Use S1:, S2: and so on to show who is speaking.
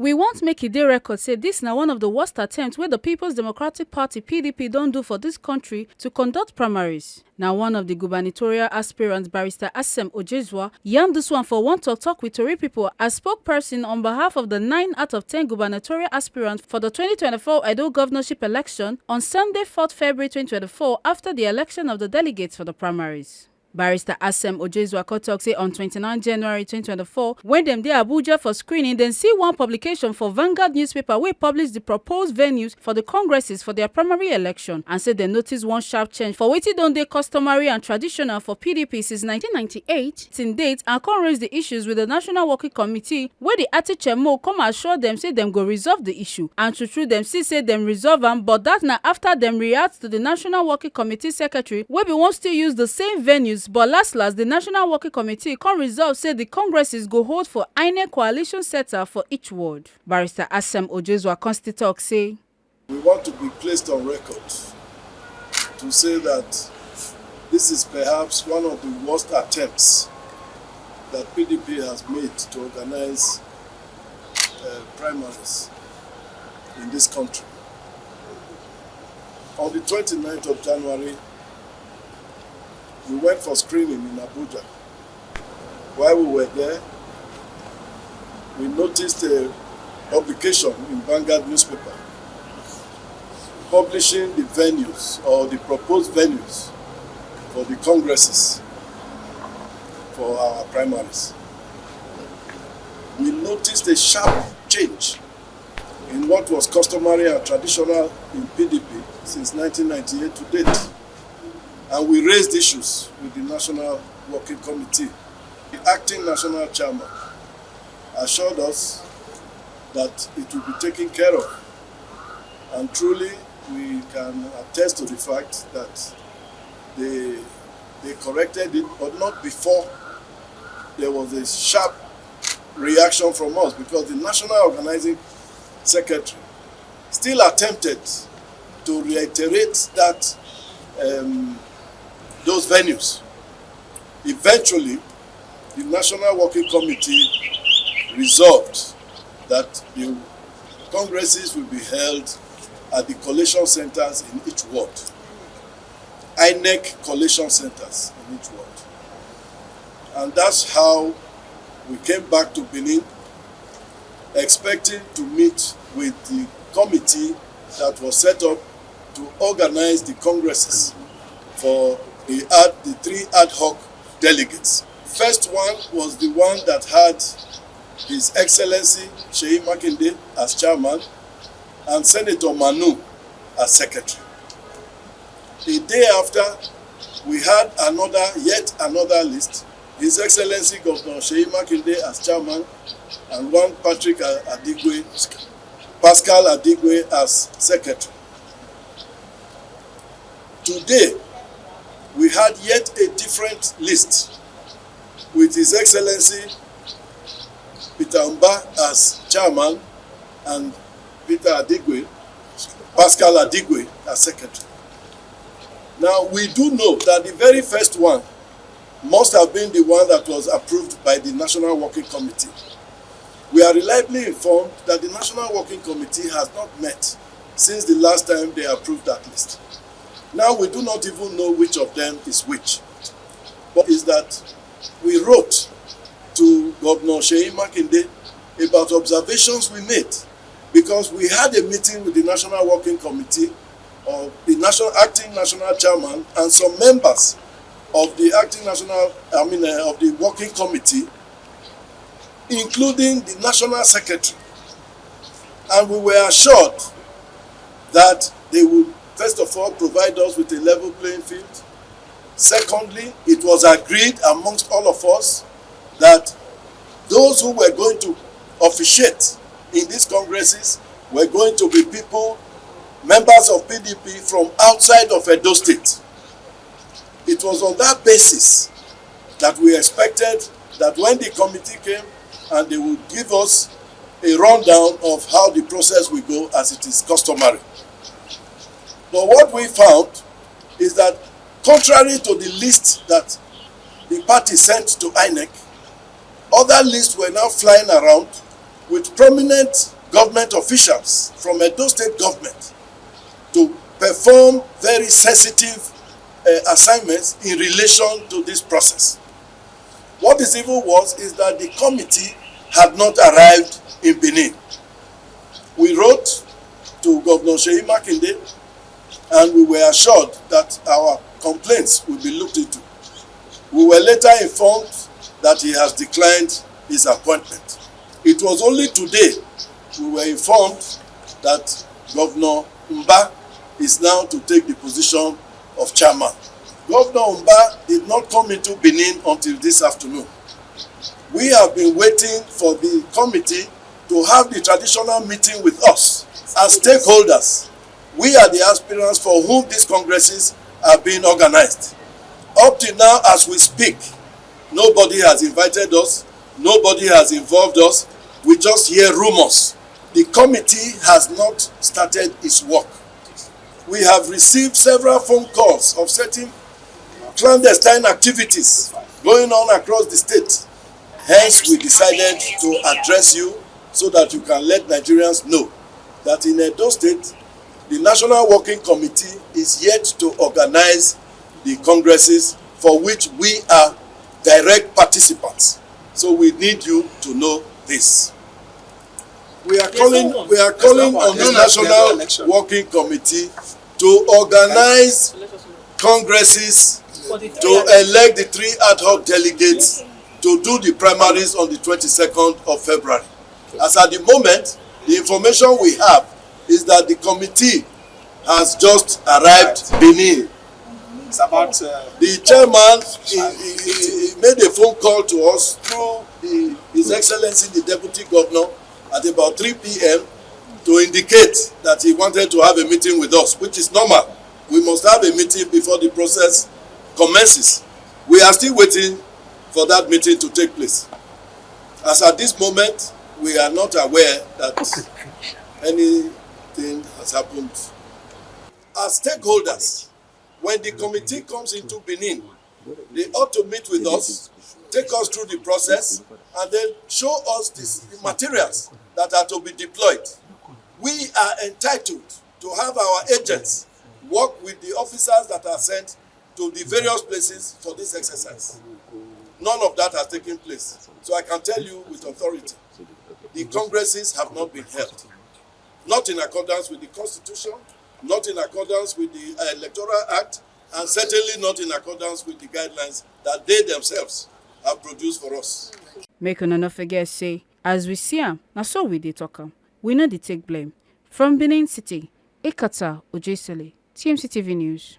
S1: We want make e dey record say dis na one of the worst attempts wey the People's Democratic Party (PDP) don do for dis country to conduct primaries. Na one of the gubernatorial aspirants, Barrister Ojezua, yarn dis one for one tok with Tori pipo as spokesperson on behalf of the 9 out of 10 gubernatorial aspirants for the 2024 Edo governorship election on Sunday, 4th February 2024, after the election of the delegates for the primaries. Barrister Ojezua tok say on 29 January 2024, when dem dey Abuja for screening, dem see one publication for Vanguard newspaper wey publish the proposed venues for the congresses for their primary election, and say dem notice one sharp change for wetin don dey customary and traditional for PDP since 1998 till date, and come raise the issues with the National Working Committee, wey the acting chairman come assure dem say dem go resolve the issue, and true dem see say dem resolve am, but dat na after dem react to the National Working Committee secretary wey bin wan still use the same venues, but last the National Working Committee come resolve say the congresses go hold for INEC coalition setup for each ward. Barrister Ojezua come still talk say,
S2: we want to be placed on record to say that this is perhaps one of the worst attempts that PDP has made to organize primaries in this country. On the 29th of January, we went for screening in Abuja. While we were there, we noticed a publication in Vanguard newspaper publishing the venues or the proposed venues for the congresses for our primaries. We noticed a sharp change in what was customary and traditional in PDP since 1998 to date. And we raised issues with the National Working Committee. The acting national chairman assured us that it will be taken care of. And truly, we can attest to the fact that they corrected it, but not before there was a sharp reaction from us, because the National Organizing Secretary still attempted to reiterate that those venues. Eventually, the National Working Committee resolved that the congresses will be held at the collation centers in each ward. INEC collation centers in each ward. And that's how we came back to Benin, expecting to meet with the committee that was set up to organize the congresses for the 3 ad hoc delegates. First one was the one that had His Excellency Seyi Makinde as chairman and Senator Manu as secretary. A day after, we had yet another list. His Excellency Governor Seyi Makinde as chairman and one Pascal Adigwe as secretary. Today, we had yet a different list with His Excellency Peter Mba as chairman and Pascal Adigwe as secretary. Now, we do know that the very first one must have been the one that was approved by the National Working Committee. We are reliably informed that the National Working Committee has not met since the last time they approved that list. Now we do not even know which of them is which. But is that we wrote to Governor Seyi Makinde about observations we made, because we had a meeting with the National Working Committee of the acting national chairman and some members of the of the working committee, including the national secretary. And we were assured that they would, first of all, provide us with a level playing field. Secondly, it was agreed amongst all of us that those who were going to officiate in these congresses were going to be people, members of PDP from outside of Edo State. It was on that basis that we expected that when the committee came and they would give us a rundown of how the process will go as it is customary. But what we found is that contrary to the list that the party sent to INEC, other lists were now flying around with prominent government officials from Edo State government to perform very sensitive assignments in relation to this process. What is even worse is that the committee had not arrived in Benin. We wrote to Governor Seyi Makinde and we were assured that our complaints would be looked into. We were later informed that he has declined his appointment. It was only today we were informed that Governor Mba is now to take the position of chairman. Governor Mba did not come into Benin until this afternoon. We have been waiting for the committee to have the traditional meeting with us as stakeholders. We are the aspirants for whom these congresses are being organized. Up till now, as we speak, nobody has invited us, nobody has involved us. We just hear rumors. The committee has not started its work. We have received several phone calls of certain clandestine activities going on across the state. Hence, we decided to address you so that you can let Nigerians know that in Edo State, the National Working Committee is yet to organize the congresses for which we are direct participants. So we need you to know this. We are calling on the National Working Committee to organize congresses to elect the 3 ad hoc delegates to do the primaries on the 22nd of February. As at the moment, the information we have is that the committee has just arrived in Benin.
S3: It's about
S2: the chairman he made a phone call to us through His Excellency the Deputy Governor at about 3 p.m. to indicate that he wanted to have a meeting with us, which is normal. We must have a meeting before the process commences. We are still waiting for that meeting to take place. As at this moment, we are not aware that anything has happened. As stakeholders, when the committee comes into Benin, they ought to meet with us, take us through the process, and then show us the materials that are to be deployed. We are entitled to have our agents work with the officers that are sent to the various places for this exercise. None of that has taken place. So I can tell you with authority, the congresses have not been held. Not in accordance with the Constitution, not in accordance with the Electoral Act, and certainly not in accordance with the guidelines that they themselves have produced for us.
S1: Make una no forget say, as we see am, na so we dey talk am. We no dey take blame. From Benin City, Ekata Ojezua, TMC TV News.